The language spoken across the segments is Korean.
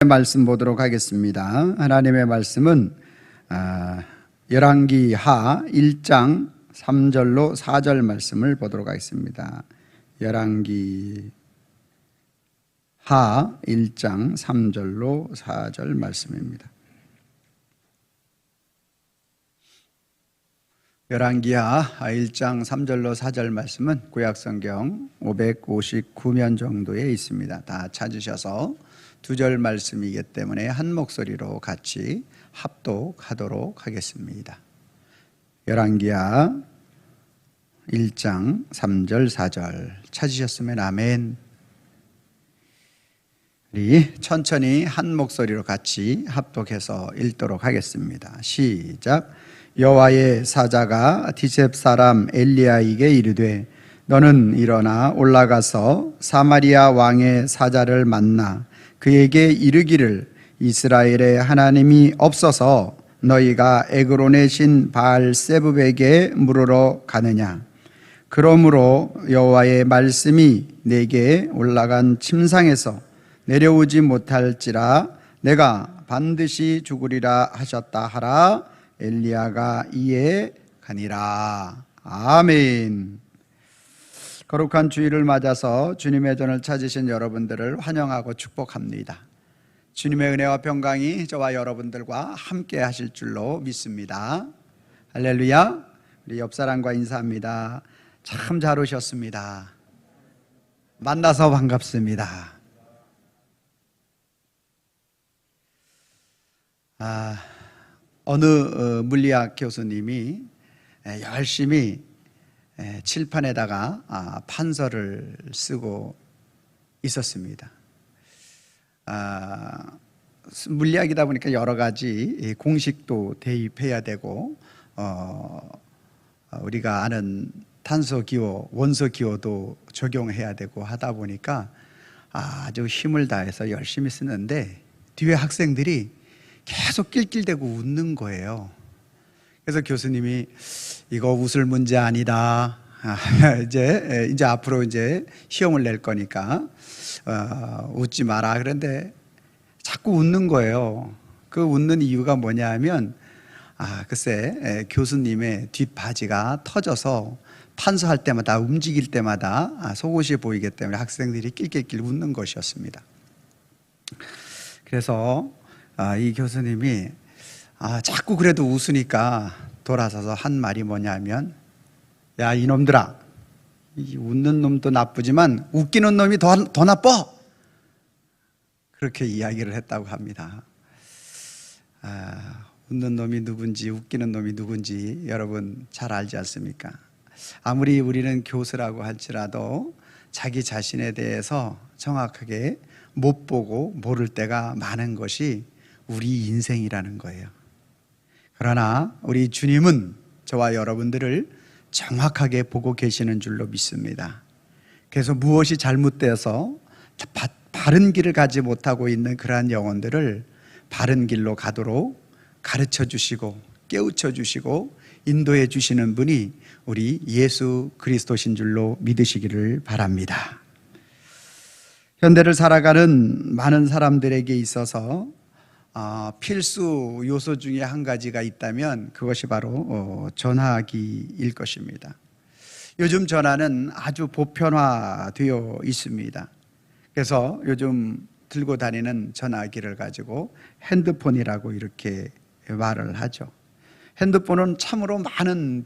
말씀 보도록 하겠습니다. 하나님의 말씀은 열왕기하 1장 3절로 4절 말씀을 보도록 하겠습니다. 열왕기하 1장 3절로 4절 말씀입니다. 열왕기하 1장 3절로 4절 말씀은 구약성경 559면 정도에 있습니다. 다 찾으셔서 두 절 말씀이기 때문에 한 목소리로 같이 합독하도록 하겠습니다. 열왕기하 1장 3절 4절 찾으셨으면 아멘. 우리 천천히 한 목소리로 같이 합독해서 읽도록 하겠습니다. 시작. 여호와의 사자가 디셉 사람 엘리야에게 이르되 너는 일어나 올라가서 사마리아 왕의 사자를 만나 그에게 이르기를 이스라엘의 하나님이 없어서 너희가 에그론의 신 바알세붑에게 물으러 가느냐. 그러므로 여호와의 말씀이 내게 올라간 침상에서 내려오지 못할지라 내가 반드시 죽으리라 하셨다 하라. 엘리야가 이에 가니라. 아멘. 거룩한 주일을 맞아서 주님의 전을 찾으신 여러분들을 환영하고 축복합니다. 주님의 은혜와 평강이 저와 여러분들과 함께 하실 줄로 믿습니다. 할렐루야. 우리 옆사람과 인사합니다. 참 잘 오셨습니다. 만나서 반갑습니다. 어느 물리학 교수님이 열심히 칠판에다가 판서를 쓰고 있었습니다. 물리학이다 보니까 여러 가지 공식도 대입해야 되고 우리가 아는 탄소 기호, 원소 기호도 적용해야 되고 하다 보니까 아주 힘을 다해서 열심히 쓰는데 뒤에 학생들이 계속 낄낄대고 웃는 거예요. 그래서 교수님이 이거 웃을 문제 아니다. 이제 앞으로 시험을 낼 거니까 웃지 마라. 그런데 자꾸 웃는 거예요. 그 웃는 이유가 뭐냐면 글쎄 교수님의 뒷바지가 터져서 판서할 때마다 움직일 때마다 속옷이 보이기 때문에 학생들이 낄낄낄 웃는 것이었습니다. 그래서 이 교수님이 자꾸 그래도 웃으니까 돌아서서 한 말이 뭐냐면 야 이놈들아, 이 웃는 놈도 나쁘지만 웃기는 놈이 더 나빠. 그렇게 이야기를 했다고 합니다. 웃는 놈이 누군지 웃기는 놈이 누군지 여러분 잘 알지 않습니까? 아무리 우리는 교수라고 할지라도 자기 자신에 대해서 정확하게 못 보고 모를 때가 많은 것이 우리 인생이라는 거예요. 그러나 우리 주님은 저와 여러분들을 정확하게 보고 계시는 줄로 믿습니다. 그래서 무엇이 잘못되어서 바른 길을 가지 못하고 있는 그러한 영혼들을 바른 길로 가도록 가르쳐 주시고 깨우쳐 주시고 인도해 주시는 분이 우리 예수 그리스도신 줄로 믿으시기를 바랍니다. 현대를 살아가는 많은 사람들에게 있어서 필수 요소 중에 한 가지가 있다면 그것이 바로 전화기일 것입니다. 요즘 전화는 아주 보편화되어 있습니다. 그래서 요즘 들고 다니는 전화기를 가지고 핸드폰이라고 이렇게 말을 하죠. 핸드폰은 참으로 많은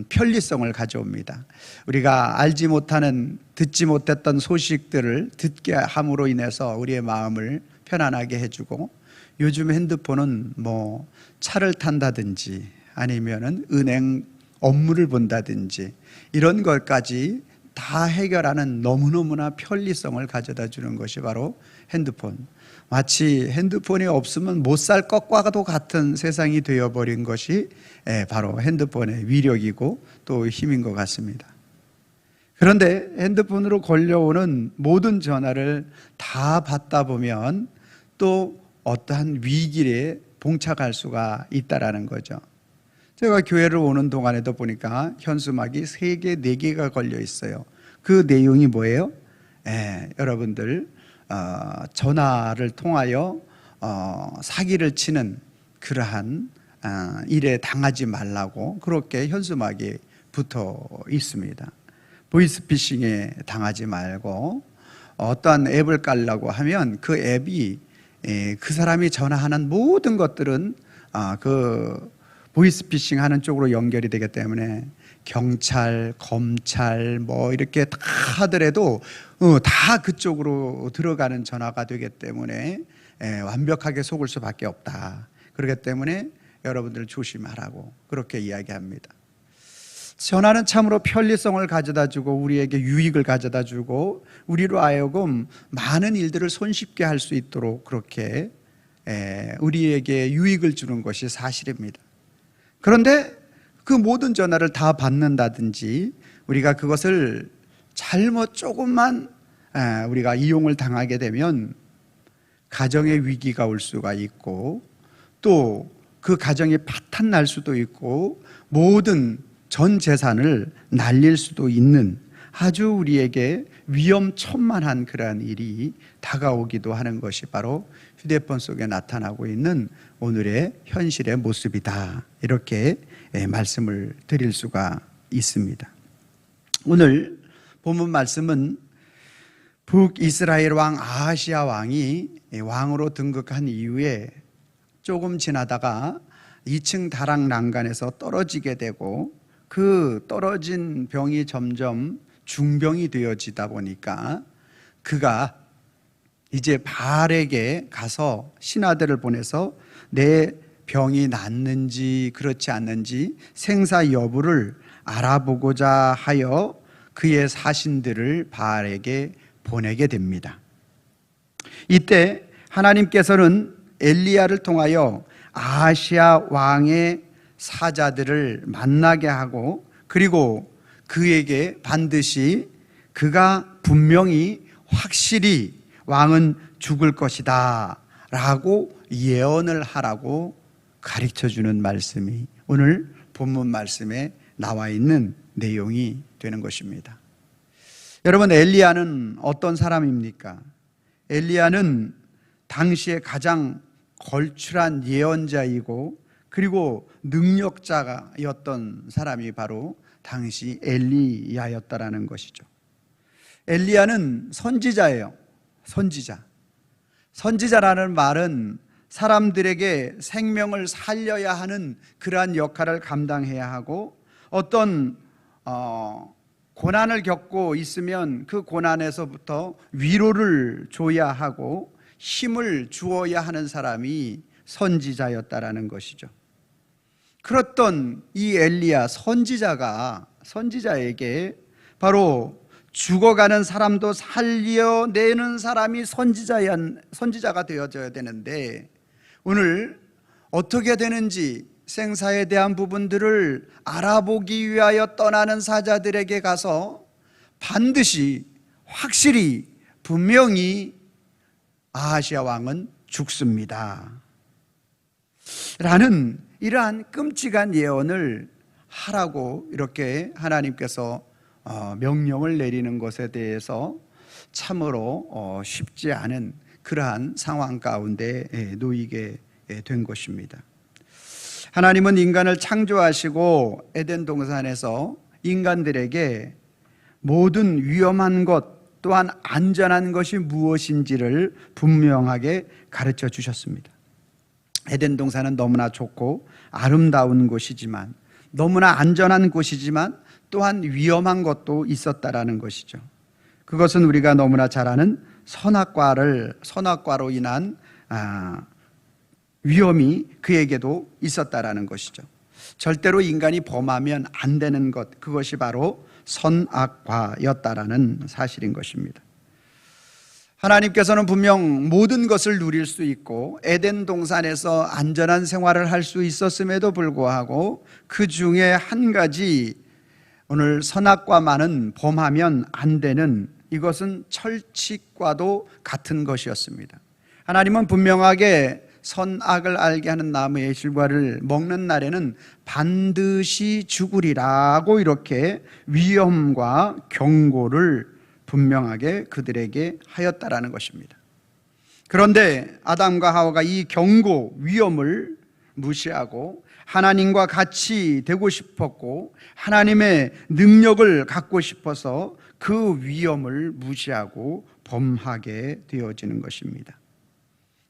편리성을 가져옵니다. 우리가 알지 못하는, 듣지 못했던 소식들을 듣게 함으로 인해서 우리의 마음을 편안하게 해주고, 요즘 핸드폰은 차를 탄다든지 아니면은 은행 업무를 본다든지 이런 것까지 다 해결하는 너무너무나 편리성을 가져다 주는 것이 바로 핸드폰. 마치 핸드폰이 없으면 못 살 것과도 같은 세상이 되어버린 것이 바로 핸드폰의 위력이고 또 힘인 것 같습니다. 그런데 핸드폰으로 걸려오는 모든 전화를 다 받다 보면 또 어떠한 위기에 봉착할 수가 있다라는 거죠. 제가 교회를 오는 동안에도 보니까 현수막이 3개, 4개가 걸려 있어요. 그 내용이 뭐예요? 여러분들 전화를 통하여 사기를 치는 그러한 일에 당하지 말라고 그렇게 현수막이 붙어 있습니다. 보이스피싱에 당하지 말고 어떠한 앱을 깔라고 하면 그 앱이 그 사람이 전화하는 모든 것들은 그 보이스피싱 하는 쪽으로 연결이 되기 때문에 경찰, 검찰 뭐 이렇게 다 하더라도 다 그쪽으로 들어가는 전화가 되기 때문에 완벽하게 속을 수밖에 없다. 그렇기 때문에 여러분들 조심하라고 그렇게 이야기합니다. 전화는 참으로 편리성을 가져다 주고 우리에게 유익을 가져다 주고 우리로 하여금 많은 일들을 손쉽게 할 수 있도록 그렇게 우리에게 유익을 주는 것이 사실입니다. 그런데 그 모든 전화를 다 받는다든지 우리가 그것을 잘못 조금만 우리가 이용을 당하게 되면 가정의 위기가 올 수가 있고 또 그 가정이 파탄 날 수도 있고 모든 전 재산을 날릴 수도 있는 아주 우리에게 위험천만한 그러한 일이 다가오기도 하는 것이 바로 휴대폰 속에 나타나고 있는 오늘의 현실의 모습이다. 이렇게 말씀을 드릴 수가 있습니다. 오늘 본문 말씀은 북이스라엘 왕 아하시야 왕이 왕으로 등극한 이후에 조금 지나다가 2층 다락 난간에서 떨어지게 되고 그 떨어진 병이 점점 중병이 되어지다 보니까 그가 이제 바알에게 가서 신하들을 보내서 내 병이 낫는지 그렇지 않는지 생사 여부를 알아보고자 하여 그의 사신들을 바알에게 보내게 됩니다. 이때 하나님께서는 엘리야를 통하여 아하시야 왕의 사자들을 만나게 하고 그리고 그에게 반드시 그가 분명히 확실히 왕은 죽을 것이다 라고 예언을 하라고 가르쳐주는 말씀이 오늘 본문 말씀에 나와 있는 내용이 되는 것입니다. 여러분, 엘리야는 어떤 사람입니까? 엘리야는 당시에 가장 걸출한 예언자이고 그리고 능력자였던 사람이 바로 당시 엘리야였다라는 것이죠. 엘리야는 선지자예요. 선지자라는 말은 사람들에게 생명을 살려야 하는 그러한 역할을 감당해야 하고 어떤 고난을 겪고 있으면 그 고난에서부터 위로를 줘야 하고 힘을 주어야 하는 사람이 선지자였다라는 것이죠. 그렇던 이 엘리야 선지자에게 바로 죽어가는 사람도 살려내는 사람이 선지자가 되어져야 되는데 오늘 어떻게 되는지 생사에 대한 부분들을 알아보기 위하여 떠나는 사자들에게 가서 반드시 확실히 분명히 아하시야 왕은 죽습니다 라는 이러한 끔찍한 예언을 하라고 이렇게 하나님께서 명령을 내리는 것에 대해서 참으로 쉽지 않은 그러한 상황 가운데 놓이게 된 것입니다. 하나님은 인간을 창조하시고 에덴 동산에서 인간들에게 모든 위험한 것 또한 안전한 것이 무엇인지를 분명하게 가르쳐 주셨습니다. 에덴 동산은 너무나 좋고 아름다운 곳이지만 너무나 안전한 곳이지만 또한 위험한 것도 있었다라는 것이죠. 그것은 우리가 너무나 잘 아는 선악과로 인한 위험이 그에게도 있었다라는 것이죠. 절대로 인간이 범하면 안 되는 것, 그것이 바로 선악과였다라는 사실인 것입니다. 하나님께서는 분명 모든 것을 누릴 수 있고 에덴 동산에서 안전한 생활을 할 수 있었음에도 불구하고 그 중에 한 가지 오늘 선악과만은 범하면 안 되는 이것은 철칙과도 같은 것이었습니다. 하나님은 분명하게 선악을 알게 하는 나무의 실과를 먹는 날에는 반드시 죽으리라고 이렇게 위험과 경고를 분명하게 그들에게 하였다라는 것입니다. 그런데 아담과 하와가 이 경고, 위험을 무시하고 하나님과 같이 되고 싶었고 하나님의 능력을 갖고 싶어서 그 위험을 무시하고 범하게 되어지는 것입니다.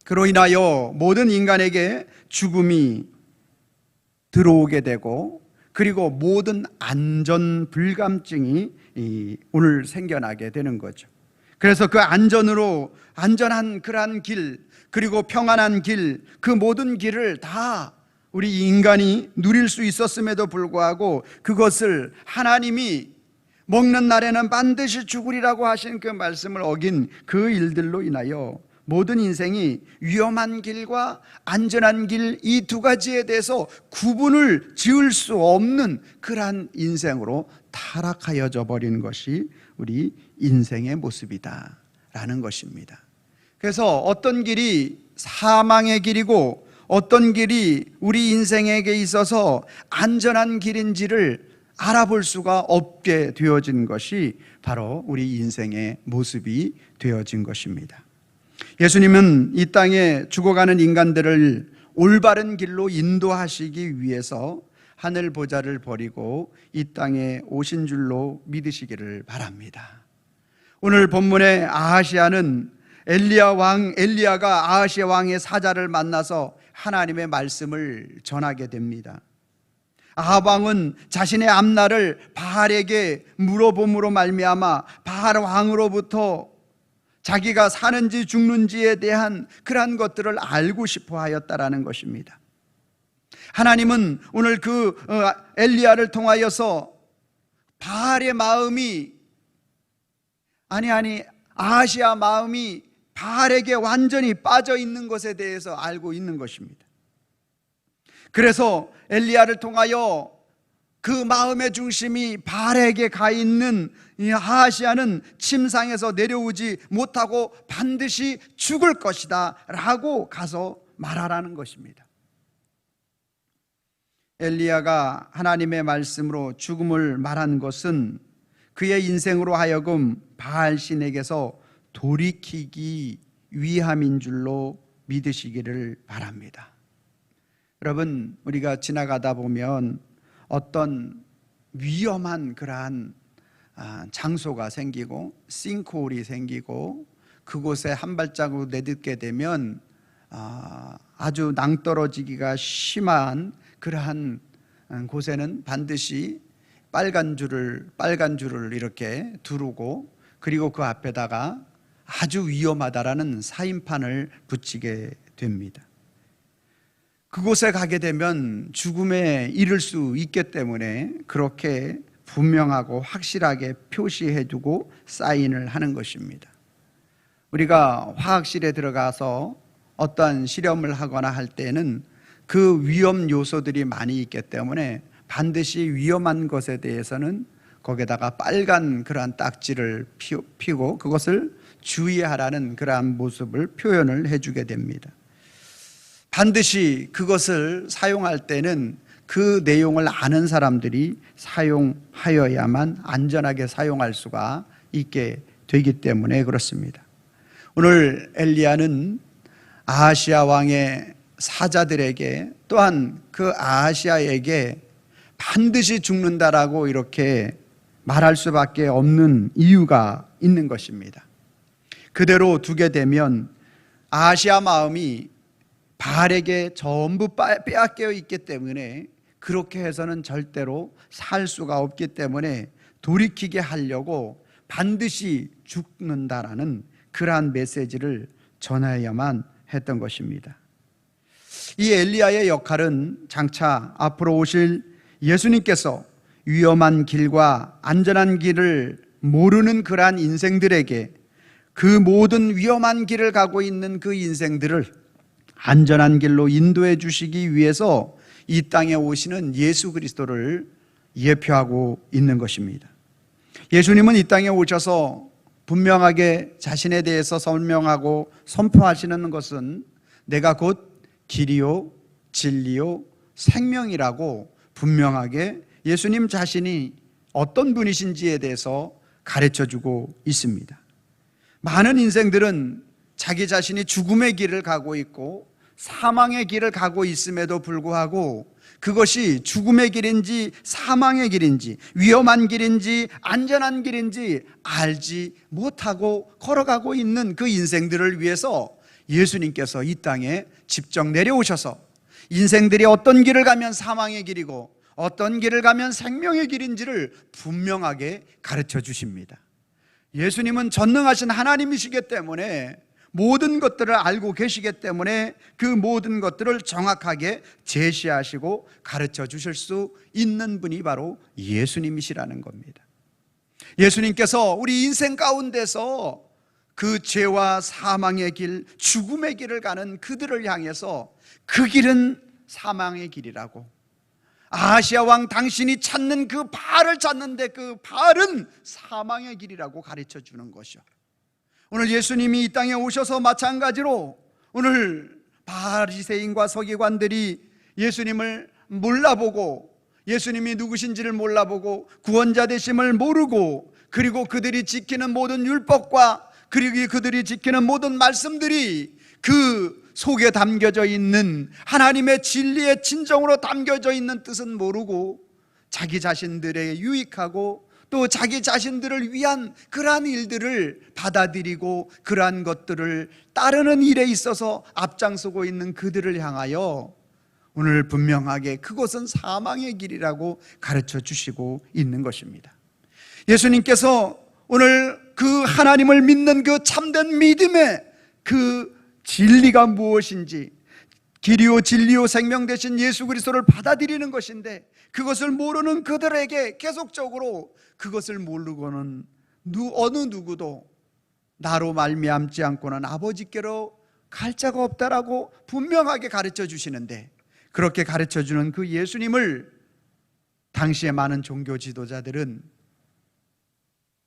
그로 인하여 모든 인간에게 죽음이 들어오게 되고 그리고 모든 안전 불감증이 오늘 생겨나게 되는 거죠. 그래서 그 안전한 그러한 길, 그리고 평안한 길, 그 모든 길을 다 우리 인간이 누릴 수 있었음에도 불구하고 그것을 하나님이 먹는 날에는 반드시 죽으리라고 하신 그 말씀을 어긴 그 일들로 인하여 모든 인생이 위험한 길과 안전한 길, 이 두 가지에 대해서 구분을 지을 수 없는 그러한 인생으로 타락하여져 버린 것이 우리 인생의 모습이다라는 것입니다. 그래서 어떤 길이 사망의 길이고 어떤 길이 우리 인생에게 있어서 안전한 길인지를 알아볼 수가 없게 되어진 것이 바로 우리 인생의 모습이 되어진 것입니다. 예수님은 이 땅에 죽어가는 인간들을 올바른 길로 인도하시기 위해서 하늘 보좌를 버리고 이 땅에 오신 줄로 믿으시기를 바랍니다. 오늘 본문의 아하시아는 엘리야가 아하시아 왕의 사자를 만나서 하나님의 말씀을 전하게 됩니다. 아합 왕은 자신의 앞날을 바알에게 물어봄으로 말미암아 바알 왕으로부터 자기가 사는지 죽는지에 대한 그러한 것들을 알고 싶어 하였다라는 것입니다. 하나님은 오늘 그 엘리야를 통하여서 바알의 마음이 아하시아 마음이 바알에게 완전히 빠져 있는 것에 대해서 알고 있는 것입니다. 그래서 엘리야를 통하여 그 마음의 중심이 바알에게 가 있는 이 아하시아는 침상에서 내려오지 못하고 반드시 죽을 것이다 라고 가서 말하라는 것입니다. 엘리야가 하나님의 말씀으로 죽음을 말한 것은 그의 인생으로 하여금 바알 신에게서 돌이키기 위함인 줄로 믿으시기를 바랍니다. 여러분, 우리가 지나가다 보면 어떤 위험한 그러한 장소가 생기고 싱크홀이 생기고 그곳에 한 발자국 내딛게 되면 아주 낭떠러지기가 심한 그러한 곳에는 반드시 빨간 줄을 이렇게 두르고 그리고 그 앞에다가 아주 위험하다라는 사인판을 붙이게 됩니다. 그곳에 가게 되면 죽음에 이를 수 있기 때문에 그렇게 분명하고 확실하게 표시해두고 사인을 하는 것입니다. 우리가 화학실에 들어가서 어떠한 실험을 하거나 할 때는 그 위험 요소들이 많이 있기 때문에 반드시 위험한 것에 대해서는 거기에다가 빨간 그러한 딱지를 피고 그것을 주의하라는 그러한 모습을 표현을 해주게 됩니다. 반드시 그것을 사용할 때는 그 내용을 아는 사람들이 사용하여야만 안전하게 사용할 수가 있게 되기 때문에 그렇습니다. 오늘 엘리야는 아하시아 왕의 사자들에게 또한 그 아하시아에게 반드시 죽는다라고 이렇게 말할 수밖에 없는 이유가 있는 것입니다. 그대로 두게 되면 아하시아 마음이 바알에게 전부 빼앗겨 있기 때문에 그렇게 해서는 절대로 살 수가 없기 때문에 돌이키게 하려고 반드시 죽는다라는 그러한 메시지를 전해야만 했던 것입니다. 이 엘리야의 역할은 장차 앞으로 오실 예수님께서 위험한 길과 안전한 길을 모르는 그러한 인생들에게 그 모든 위험한 길을 가고 있는 그 인생들을 안전한 길로 인도해 주시기 위해서 이 땅에 오시는 예수 그리스도를 예표하고 있는 것입니다. 예수님은 이 땅에 오셔서 분명하게 자신에 대해서 설명하고 선포하시는 것은 내가 곧 길이요 진리요 생명이라고 분명하게 예수님 자신이 어떤 분이신지에 대해서 가르쳐주고 있습니다. 많은 인생들은 자기 자신이 죽음의 길을 가고 있고 사망의 길을 가고 있음에도 불구하고 그것이 죽음의 길인지 사망의 길인지 위험한 길인지 안전한 길인지 알지 못하고 걸어가고 있는 그 인생들을 위해서 예수님께서 이 땅에 직접 내려오셔서 인생들이 어떤 길을 가면 사망의 길이고 어떤 길을 가면 생명의 길인지를 분명하게 가르쳐 주십니다. 예수님은 전능하신 하나님이시기 때문에 모든 것들을 알고 계시기 때문에 그 모든 것들을 정확하게 제시하시고 가르쳐 주실 수 있는 분이 바로 예수님이시라는 겁니다. 예수님께서 우리 인생 가운데서 그 죄와 사망의 길, 죽음의 길을 가는 그들을 향해서 그 길은 사망의 길이라고, 아하시아 왕 당신이 찾는 그 바알을 찾는데 그 바알은 사망의 길이라고 가르쳐 주는 것이요, 오늘 예수님이 이 땅에 오셔서 마찬가지로 오늘 바리새인과 서기관들이 예수님을 몰라보고 예수님이 누구신지를 몰라보고 구원자 되심을 모르고, 그리고 그들이 지키는 모든 율법과 그리고 그들이 지키는 모든 말씀들이 그 속에 담겨져 있는 하나님의 진리의 진정으로 담겨져 있는 뜻은 모르고 자기 자신들의 유익하고 또 자기 자신들을 위한 그러한 일들을 받아들이고 그러한 것들을 따르는 일에 있어서 앞장서고 있는 그들을 향하여 오늘 분명하게 그것은 사망의 길이라고 가르쳐 주시고 있는 것입니다. 예수님께서 오늘 그 하나님을 믿는 그 참된 믿음의 그 진리가 무엇인지, 길이요 진리요 생명 되신 예수 그리스도를 받아들이는 것인데, 그것을 모르는 그들에게 계속적으로 그것을 모르고는 어느 누구도 나로 말미암지 않고는 아버지께로 갈 자가 없다라고 분명하게 가르쳐 주시는데, 그렇게 가르쳐 주는 그 예수님을 당시의 많은 종교 지도자들은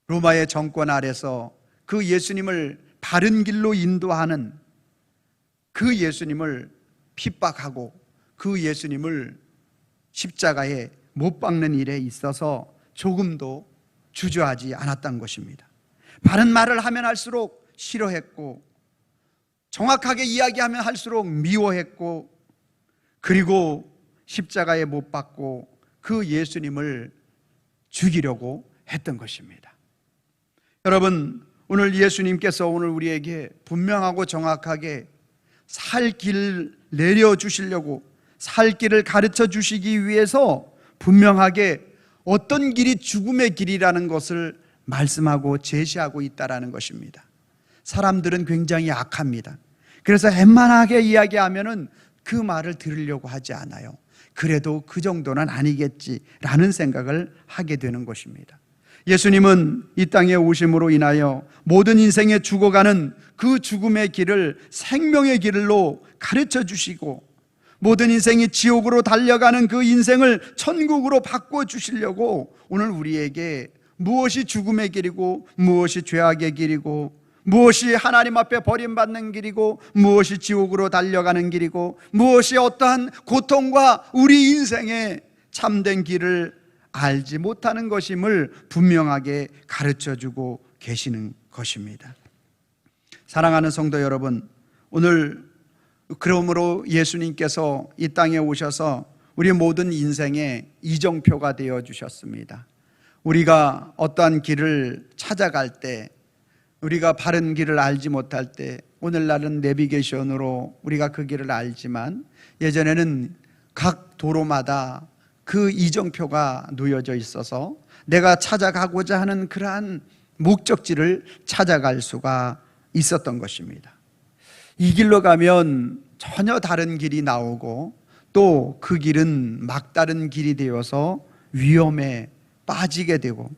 로마의 정권 아래서 그 예수님을 바른 길로 인도하는 그 예수님을 핍박하고 그 예수님을 십자가에 못 박는 일에 있어서 조금도 주저하지 않았던 것입니다. 바른 말을 하면 할수록 싫어했고, 정확하게 이야기하면 할수록 미워했고, 그리고 십자가에 못 박고 그 예수님을 죽이려고 했던 것입니다. 여러분, 오늘 예수님께서 오늘 우리에게 분명하고 정확하게 살 길 내려주시려고, 살 길을 가르쳐 주시기 위해서 분명하게 어떤 길이 죽음의 길이라는 것을 말씀하고 제시하고 있다는 것입니다. 사람들은 굉장히 악합니다. 그래서 웬만하게 이야기하면은 그 말을 들으려고 하지 않아요. 그래도 그 정도는 아니겠지라는 생각을 하게 되는 것입니다. 예수님은 이 땅에 오심으로 인하여 모든 인생에 죽어가는 그 죽음의 길을 생명의 길로 가르쳐 주시고, 모든 인생이 지옥으로 달려가는 그 인생을 천국으로 바꿔 주시려고 오늘 우리에게 무엇이 죽음의 길이고 무엇이 죄악의 길이고 무엇이 하나님 앞에 버림받는 길이고 무엇이 지옥으로 달려가는 길이고 무엇이 어떠한 고통과 우리 인생의 참된 길을 알지 못하는 것임을 분명하게 가르쳐주고 계시는 것입니다. 사랑하는 성도 여러분, 오늘 그러므로 예수님께서 이 땅에 오셔서 우리 모든 인생의 이정표가 되어 주셨습니다. 우리가 어떠한 길을 찾아갈 때, 우리가 바른 길을 알지 못할 때, 오늘날은 내비게이션으로 우리가 그 길을 알지만 예전에는 각 도로마다 그 이정표가 놓여져 있어서 내가 찾아가고자 하는 그러한 목적지를 찾아갈 수가 있었던 것입니다. 이 길로 가면 전혀 다른 길이 나오고 또 그 길은 막다른 길이 되어서 위험에 빠지게 되고,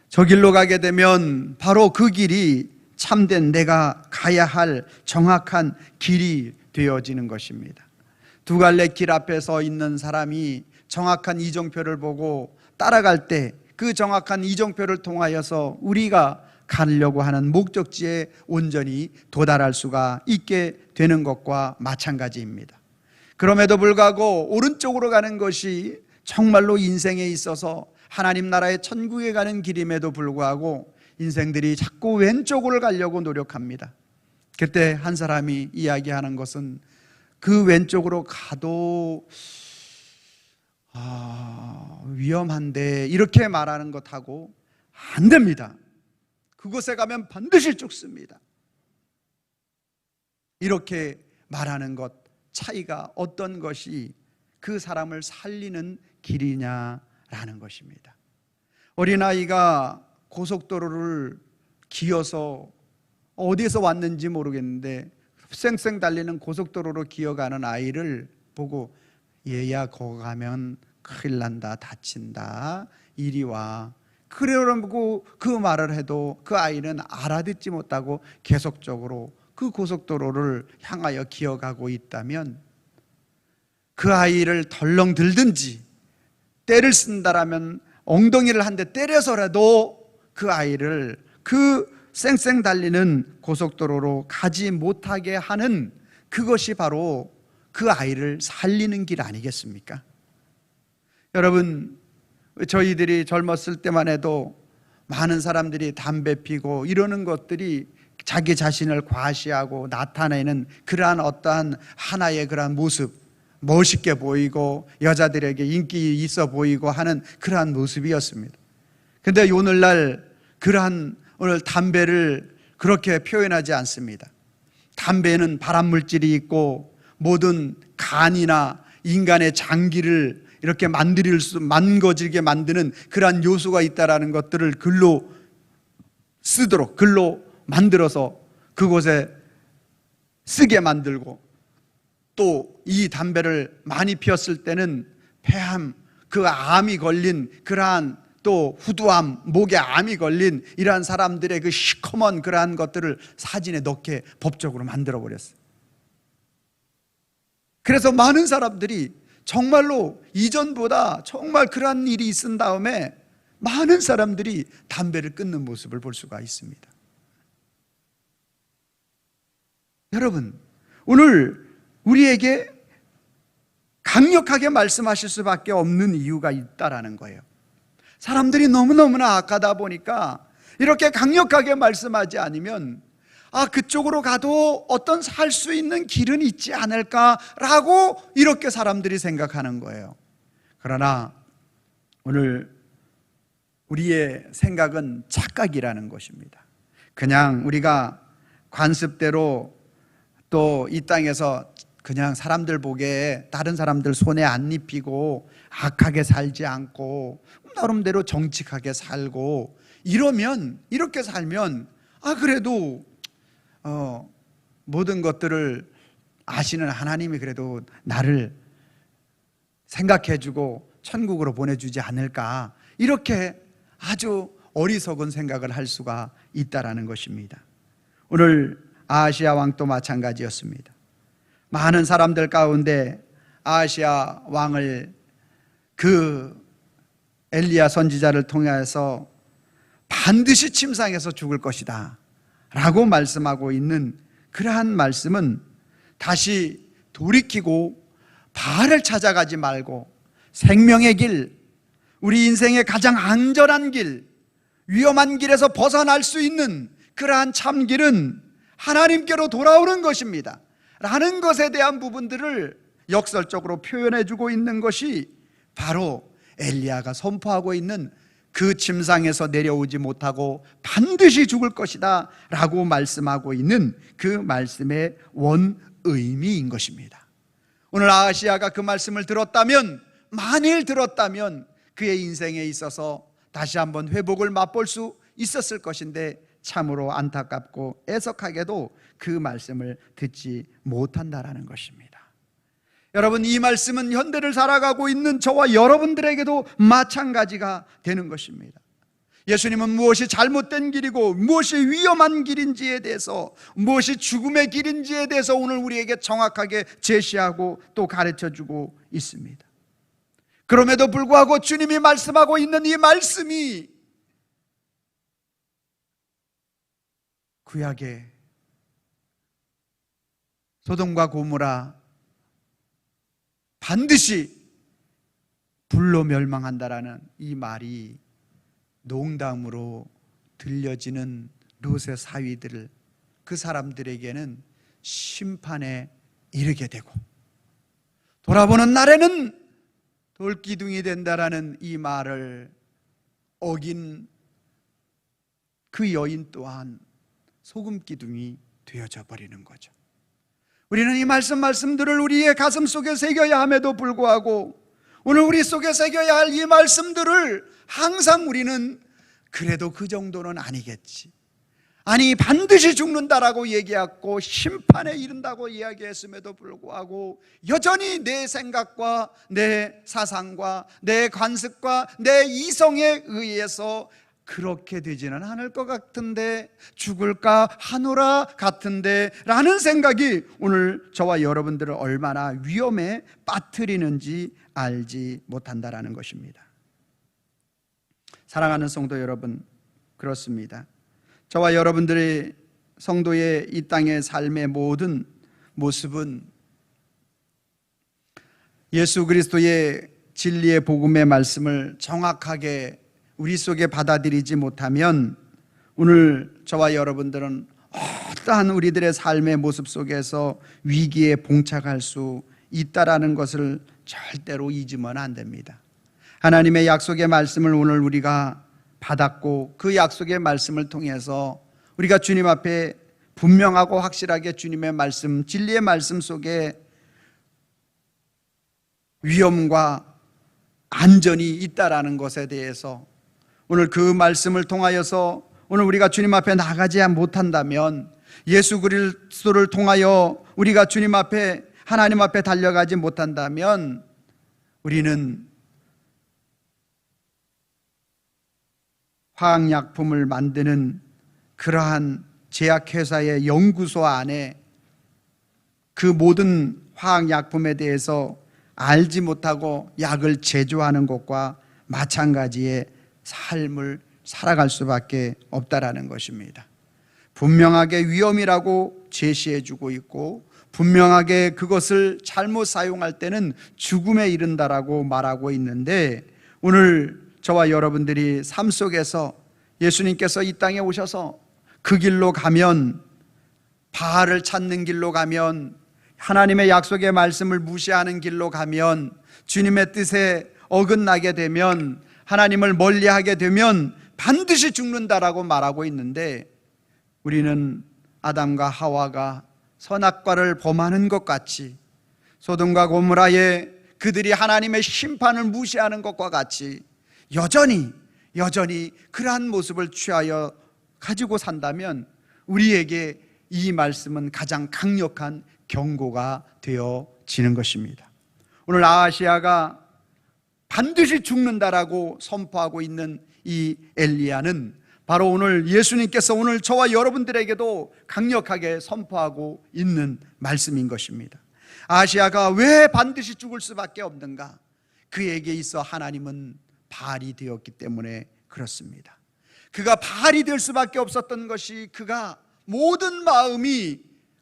저 길로 가게 되면 바로 그 길이 참된 내가 가야 할 정확한 길이 되어지는 것입니다. 두 갈래 길 앞에 서 있는 사람이 정확한 이정표를 보고 따라갈 때 그 정확한 이정표를 통하여서 우리가 가려고 하는 목적지에 온전히 도달할 수가 있게 되는 것과 마찬가지입니다. 그럼에도 불구하고 오른쪽으로 가는 것이 정말로 인생에 있어서 하나님 나라의 천국에 가는 길임에도 불구하고 인생들이 자꾸 왼쪽으로 가려고 노력합니다. 그때 한 사람이 이야기하는 것은 그 왼쪽으로 가도 위험한데 이렇게 말하는 것하고 안 됩니다. 그곳에 가면 반드시 죽습니다. 이렇게 말하는 것 차이가 어떤 것이 그 사람을 살리는 길이냐라는 것입니다. 어린아이가 고속도로를 기어서 어디에서 왔는지 모르겠는데 쌩쌩 달리는 고속도로로 기어가는 아이를 보고 얘야 거기 가면 큰일 난다, 다친다, 이리 와. 그러고 그 말을 해도 그 아이는 알아듣지 못하고 계속적으로 그 고속도로를 향하여 기어가고 있다면 그 아이를 덜렁 들든지 때를 쓴다라면 엉덩이를 한 대 때려서라도 그 아이를 그 쌩쌩 달리는 고속도로로 가지 못하게 하는 그것이 바로 그 아이를 살리는 길 아니겠습니까? 여러분, 저희들이 젊었을 때만 해도 많은 사람들이 담배 피고 이러는 것들이 자기 자신을 과시하고 나타내는 그러한 어떠한 하나의 그러한 모습, 멋있게 보이고 여자들에게 인기 있어 보이고 하는 그러한 모습이었습니다. 근데 오늘날 그러한 오늘 담배를 그렇게 표현하지 않습니다. 담배는 발암물질이 있고 모든 간이나 인간의 장기를 이렇게 망가지게 만드는 그러한 요소가 있다라는 것들을 글로 쓰도록 글로 만들어서 그곳에 쓰게 만들고 또 이 담배를 많이 피웠을 때는 폐암, 그 암이 걸린 그러한 또 후두암, 목에 암이 걸린 이러한 사람들의 그 시커먼 그러한 것들을 사진에 넣게 법적으로 만들어 버렸어요. 그래서 많은 사람들이 정말로 이전보다 정말 그러한 일이 있은 다음에 많은 사람들이 담배를 끊는 모습을 볼 수가 있습니다. 여러분, 오늘 우리에게 강력하게 말씀하실 수밖에 없는 이유가 있다라는 거예요. 사람들이 너무너무나 악하다 보니까 이렇게 강력하게 말씀하지 않으면 그쪽으로 가도 어떤 살 수 있는 길은 있지 않을까라고 이렇게 사람들이 생각하는 거예요. 그러나 오늘 우리의 생각은 착각이라는 것입니다. 그냥 우리가 관습대로 또 이 땅에서 그냥 사람들 보기에 다른 사람들 손에 안 입히고 악하게 살지 않고 나름대로 정직하게 살고 이렇게 살면 그래도 모든 것들을 아시는 하나님이 그래도 나를 생각해주고 천국으로 보내주지 않을까, 이렇게 아주 어리석은 생각을 할 수가 있다라는 것입니다. 오늘 아하시야 왕도 마찬가지였습니다. 많은 사람들 가운데 아하시야 왕을 그 엘리야 선지자를 통해서 반드시 침상에서 죽을 것이다 라고 말씀하고 있는 그러한 말씀은 다시 돌이키고 바알을 찾아가지 말고 생명의 길, 우리 인생의 가장 안전한 길, 위험한 길에서 벗어날 수 있는 그러한 참 길은 하나님께로 돌아오는 것입니다 라는 것에 대한 부분들을 역설적으로 표현해주고 있는 것이 바로 엘리야가 선포하고 있는 그 침상에서 내려오지 못하고 반드시 죽을 것이다 라고 말씀하고 있는 그 말씀의 원의미인 것입니다. 오늘 아하시야가 그 말씀을 들었다면, 만일 들었다면 그의 인생에 있어서 다시 한번 회복을 맛볼 수 있었을 것인데 참으로 안타깝고 애석하게도 그 말씀을 듣지 못한다라는 것입니다. 여러분, 이 말씀은 현대를 살아가고 있는 저와 여러분들에게도 마찬가지가 되는 것입니다. 예수님은 무엇이 잘못된 길이고 무엇이 위험한 길인지에 대해서, 무엇이 죽음의 길인지에 대해서 오늘 우리에게 정확하게 제시하고 또 가르쳐주고 있습니다. 그럼에도 불구하고 주님이 말씀하고 있는 이 말씀이 구약의 소돔과 고모라 반드시 불로 멸망한다라는 이 말이 농담으로 들려지는 롯의 사위들을 그 사람들에게는 심판에 이르게 되고, 돌아보는 날에는 돌기둥이 된다라는 이 말을 어긴 그 여인 또한 소금기둥이 되어져 버리는 거죠. 우리는 이 말씀들을 우리의 가슴 속에 새겨야 함에도 불구하고, 오늘 우리 속에 새겨야 할 이 말씀들을 항상 우리는 그래도 그 정도는 아니겠지, 아니 반드시 죽는다라고 얘기했고 심판에 이른다고 이야기했음에도 불구하고 여전히 내 생각과 내 사상과 내 관습과 내 이성에 의해서 그렇게 되지는 않을 것 같은데, 죽을까 하노라 같은데 라는 생각이 오늘 저와 여러분들을 얼마나 위험에 빠뜨리는지 알지 못한다라는 것입니다. 사랑하는 성도 여러분, 그렇습니다. 저와 여러분들의 성도의 이 땅의 삶의 모든 모습은 예수 그리스도의 진리의 복음의 말씀을 정확하게 우리 속에 받아들이지 못하면 오늘 저와 여러분들은 어떠한 우리들의 삶의 모습 속에서 위기에 봉착할 수 있다라는 것을 절대로 잊으면 안 됩니다. 하나님의 약속의 말씀을 오늘 우리가 받았고, 그 약속의 말씀을 통해서 우리가 주님 앞에 분명하고 확실하게 주님의 말씀, 진리의 말씀 속에 위험과 안전이 있다라는 것에 대해서 오늘 그 말씀을 통하여서 오늘 우리가 주님 앞에 나가지 못한다면, 예수 그리스도를 통하여 우리가 주님 앞에 하나님 앞에 달려가지 못한다면 우리는 화학약품을 만드는 그러한 제약회사의 연구소 안에 그 모든 화학약품에 대해서 알지 못하고 약을 제조하는 것과 마찬가지의 삶을 살아갈 수밖에 없다라는 것입니다. 분명하게 위험이라고 제시해 주고 있고, 분명하게 그것을 잘못 사용할 때는 죽음에 이른다라고 말하고 있는데, 오늘 저와 여러분들이 삶 속에서 예수님께서 이 땅에 오셔서 그 길로 가면, 바알을 찾는 길로 가면, 하나님의 약속의 말씀을 무시하는 길로 가면, 주님의 뜻에 어긋나게 되면, 하나님을 멀리하게 되면 반드시 죽는다라고 말하고 있는데, 우리는 아담과 하와가 선악과를 범하는 것 같이, 소돔과 고모라에 그들이 하나님의 심판을 무시하는 것과 같이 여전히 그러한 모습을 취하여 가지고 산다면 우리에게 이 말씀은 가장 강력한 경고가 되어지는 것입니다. 오늘 아하시야가 반드시 죽는다라고 선포하고 있는 이 엘리야는 바로 오늘 예수님께서 오늘 저와 여러분들에게도 강력하게 선포하고 있는 말씀인 것입니다. 아하시야가 왜 반드시 죽을 수밖에 없는가? 그에게 있어 하나님은 바알이 되었기 때문에 그렇습니다. 그가 바알이 될 수밖에 없었던 것이, 그가 모든 마음이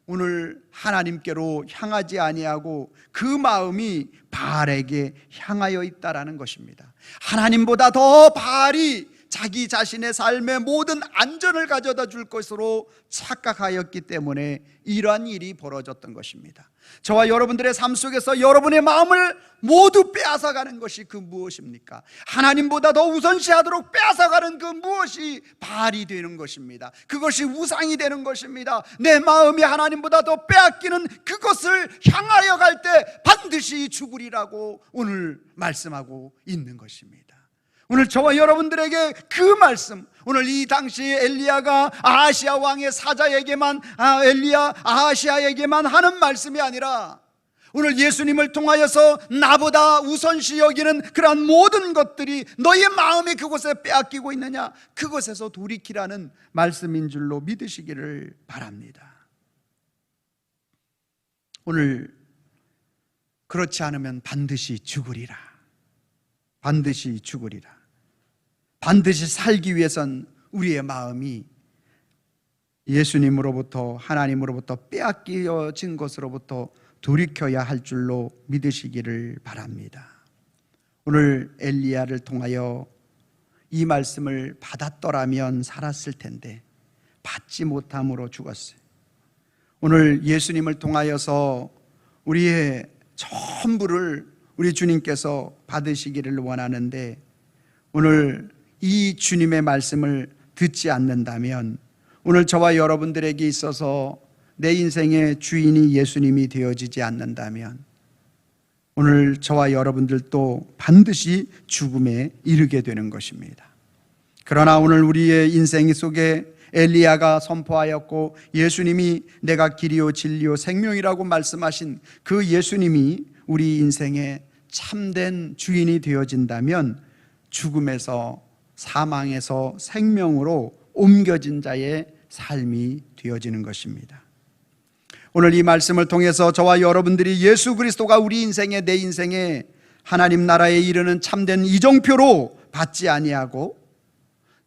오늘 하나님께로 향하지 아니하고 그 마음이 바알에게 향하여 있다라는 것입니다. 하나님보다 더 바알이 자기 자신의 삶의 모든 안전을 가져다 줄 것으로 착각하였기 때문에 이러한 일이 벌어졌던 것입니다. 저와 여러분들의 삶 속에서 여러분의 마음을 모두 빼앗아가는 것이 그 무엇입니까? 하나님보다 더 우선시하도록 빼앗아가는 그 무엇이 바알이 되는 것입니다. 그것이 우상이 되는 것입니다. 내 마음이 하나님보다 더 빼앗기는 그것을 향하여 갈 때 반드시 죽으리라고 오늘 말씀하고 있는 것입니다. 오늘 저와 여러분들에게 그 말씀, 오늘 이 당시 엘리야가 아하시야 왕의 사자에게만, 아하시야에게만 하는 말씀이 아니라 오늘 예수님을 통하여서 나보다 우선시 여기는 그러한 모든 것들이 너의 마음이 그곳에 빼앗기고 있느냐, 그것에서 돌이키라는 말씀인 줄로 믿으시기를 바랍니다. 오늘 그렇지 않으면 반드시 죽으리라. 반드시 죽으리라. 반드시 살기 위해선 우리의 마음이 예수님으로부터, 하나님으로부터 빼앗겨진 것으로부터 돌이켜야 할 줄로 믿으시기를 바랍니다. 오늘 엘리야를 통하여 이 말씀을 받았더라면 살았을 텐데 받지 못함으로 죽었어요. 오늘 예수님을 통하여서 우리의 전부를 우리 주님께서 받으시기를 원하는데, 오늘 이 주님의 말씀을 듣지 않는다면, 오늘 저와 여러분들에게 있어서 내 인생의 주인이 예수님이 되어지지 않는다면, 오늘 저와 여러분들도 반드시 죽음에 이르게 되는 것입니다. 그러나 오늘 우리의 인생 속에 엘리야가 선포하였고 예수님이 내가 길이요 진리요 생명이라고 말씀하신 그 예수님이 우리 인생의 참된 주인이 되어진다면, 죽음에서 사망에서 생명으로 옮겨진 자의 삶이 되어지는 것입니다. 오늘 이 말씀을 통해서 저와 여러분들이 예수 그리스도가 우리 인생의, 내 인생의 하나님 나라에 이르는 참된 이정표로 받지 아니하고,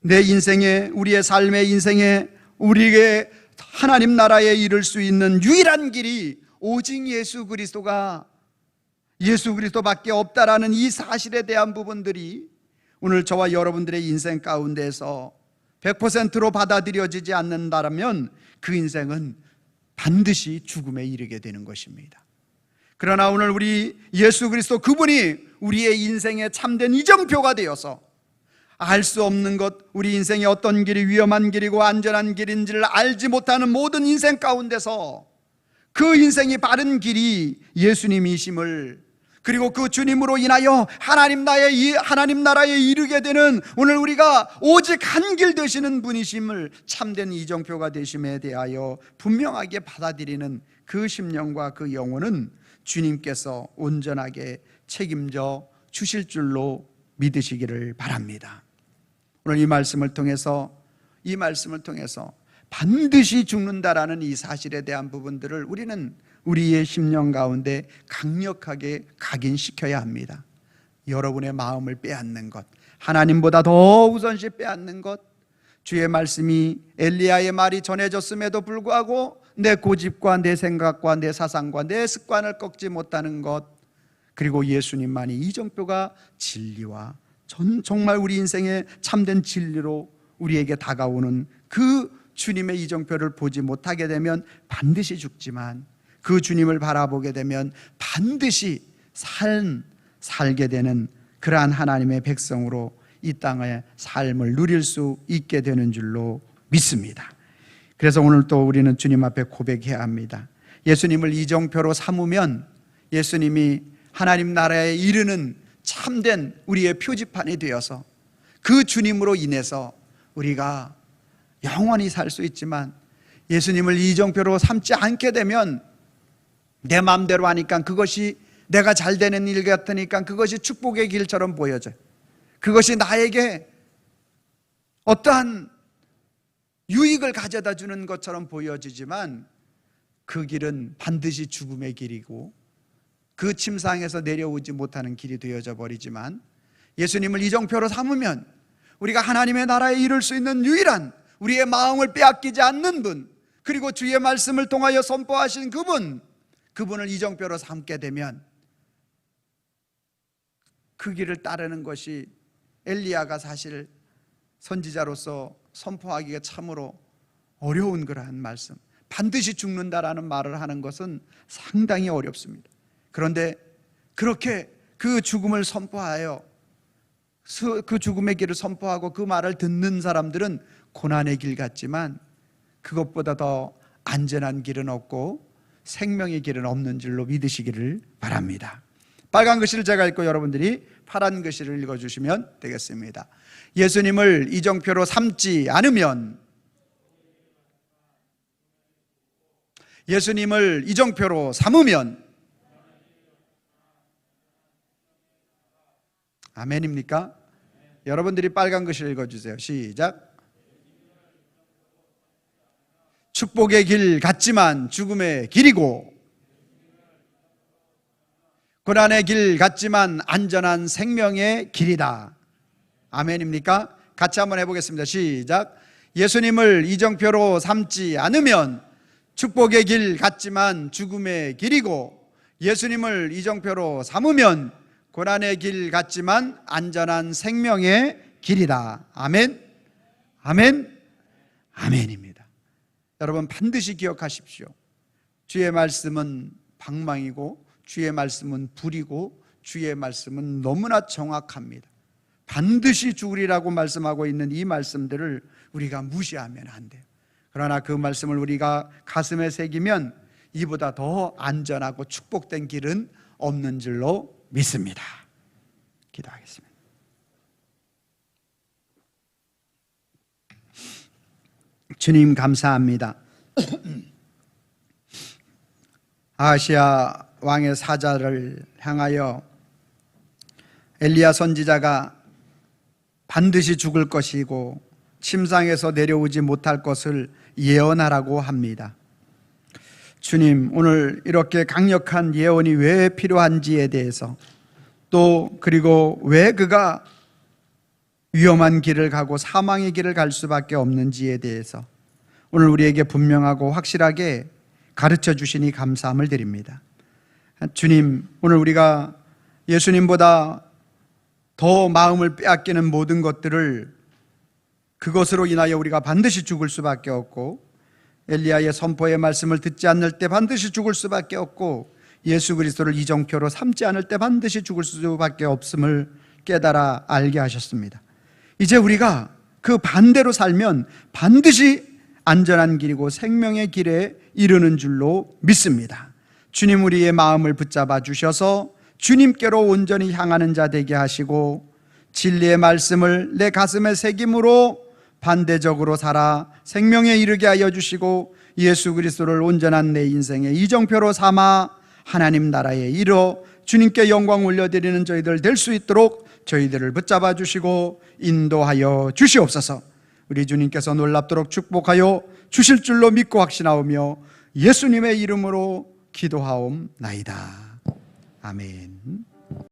내 인생에, 우리의 삶의 인생에, 우리에게 하나님 나라에 이를 수 있는 유일한 길이 오직 예수 그리스도밖에 없다라는 이 사실에 대한 부분들이 오늘 저와 여러분들의 인생 가운데서 100%로 받아들여지지 않는다면 그 인생은 반드시 죽음에 이르게 되는 것입니다. 그러나 오늘 우리 예수 그리스도 그분이 우리의 인생의 참된 이정표가 되어서 알 수 없는 것, 우리 인생의 어떤 길이 위험한 길이고 안전한 길인지를 알지 못하는 모든 인생 가운데서 그 인생이 바른 길이 예수님이심을, 그리고 그 주님으로 인하여 하나님 나라에 이르게 되는, 오늘 우리가 오직 한 길 되시는 분이심을 참된 이정표가 되심에 대하여 분명하게 받아들이는 그 심령과 그 영혼은 주님께서 온전하게 책임져 주실 줄로 믿으시기를 바랍니다. 오늘 이 말씀을 통해서 반드시 죽는다라는 이 사실에 대한 부분들을 우리는 우리의 심령 가운데 강력하게 각인시켜야 합니다. 여러분의 마음을 빼앗는 것, 하나님보다 더 우선시 빼앗는 것, 주의 말씀이 엘리야의 말이 전해졌음에도 불구하고 내 고집과 내 생각과 내 사상과 내 습관을 꺾지 못하는 것, 그리고 예수님만이 이정표가 진리와 정말 우리 인생의 참된 진리로 우리에게 다가오는 그 주님의 이정표를 보지 못하게 되면 반드시 죽지만, 그 주님을 바라보게 되면 반드시 살게 되는 그러한 하나님의 백성으로 이 땅의 삶을 누릴 수 있게 되는 줄로 믿습니다. 그래서 오늘 또 우리는 주님 앞에 고백해야 합니다. 예수님을 이정표로 삼으면 예수님이 하나님 나라에 이르는 참된 우리의 표지판이 되어서 그 주님으로 인해서 우리가 영원히 살 수 있지만, 예수님을 이정표로 삼지 않게 되면 내 마음대로 하니까 그것이 내가 잘 되는 일 같으니까 그것이 축복의 길처럼 보여져요. 그것이 나에게 어떠한 유익을 가져다 주는 것처럼 보여지지만 그 길은 반드시 죽음의 길이고 그 침상에서 내려오지 못하는 길이 되어져 버리지만, 예수님을 이정표로 삼으면 우리가 하나님의 나라에 이룰 수 있는 유일한, 우리의 마음을 빼앗기지 않는 분, 그리고 주의 말씀을 통하여 선포하신 그분을 이정표로 삼게 되면 그 길을 따르는 것이 엘리야가 사실 선지자로서 선포하기가 참으로 어려운 그러한 말씀, 반드시 죽는다라는 말을 하는 것은 상당히 어렵습니다. 그런데 그렇게 그 죽음을 선포하여 그 죽음의 길을 선포하고 그 말을 듣는 사람들은 고난의 길 같지만 그것보다 더 안전한 길은 없고 생명의 길은 없는 줄로 믿으시기를 바랍니다. 빨간 글씨를 제가 읽고 여러분들이 파란 글씨를 읽어주시면 되겠습니다. 예수님을 이정표로 삼지 않으면, 예수님을 이정표로 삼으면, 아멘입니까? 여러분들이 빨간 글씨를 읽어주세요. 시작. 축복의 길 같지만 죽음의 길이고, 고난의 길 같지만 안전한 생명의 길이다. 아멘입니까? 같이 한번 해보겠습니다. 시작. 예수님을 이정표로 삼지 않으면 축복의 길 같지만 죽음의 길이고, 예수님을 이정표로 삼으면 고난의 길 같지만 안전한 생명의 길이다. 아멘, 아멘, 아멘입니다. 여러분 반드시 기억하십시오. 주의 말씀은 방망이고 주의 말씀은 불이고 주의 말씀은 너무나 정확합니다. 반드시 죽으리라고 말씀하고 있는 이 말씀들을 우리가 무시하면 안 돼요. 그러나 그 말씀을 우리가 가슴에 새기면 이보다 더 안전하고 축복된 길은 없는 줄로 믿습니다. 기도하겠습니다. 주님 감사합니다. 아하시야 왕의 사자를 향하여 엘리야 선지자가 반드시 죽을 것이고 침상에서 내려오지 못할 것을 예언하라고 합니다. 주님, 오늘 이렇게 강력한 예언이 왜 필요한지에 대해서, 또 그리고 왜 그가 위험한 길을 가고 사망의 길을 갈 수밖에 없는지에 대해서 오늘 우리에게 분명하고 확실하게 가르쳐 주시니 감사함을 드립니다. 주님, 오늘 우리가 예수님보다 더 마음을 빼앗기는 모든 것들을, 그것으로 인하여 우리가 반드시 죽을 수밖에 없고, 엘리야의 선포의 말씀을 듣지 않을 때 반드시 죽을 수밖에 없고, 예수 그리스도를 이정표로 삼지 않을 때 반드시 죽을 수밖에 없음을 깨달아 알게 하셨습니다. 이제 우리가 그 반대로 살면 반드시 안전한 길이고 생명의 길에 이르는 줄로 믿습니다. 주님, 우리의 마음을 붙잡아 주셔서 주님께로 온전히 향하는 자 되게 하시고, 진리의 말씀을 내 가슴에 새김으로 반대적으로 살아 생명에 이르게 하여 주시고, 예수 그리스도를 온전한 내 인생의 이정표로 삼아 하나님 나라에 이르러 주님께 영광 올려드리는 저희들 될 수 있도록 저희들을 붙잡아 주시고 인도하여 주시옵소서. 우리 주님께서 놀랍도록 축복하여 주실 줄로 믿고 확신하오며 예수님의 이름으로 기도하옵나이다. 아멘.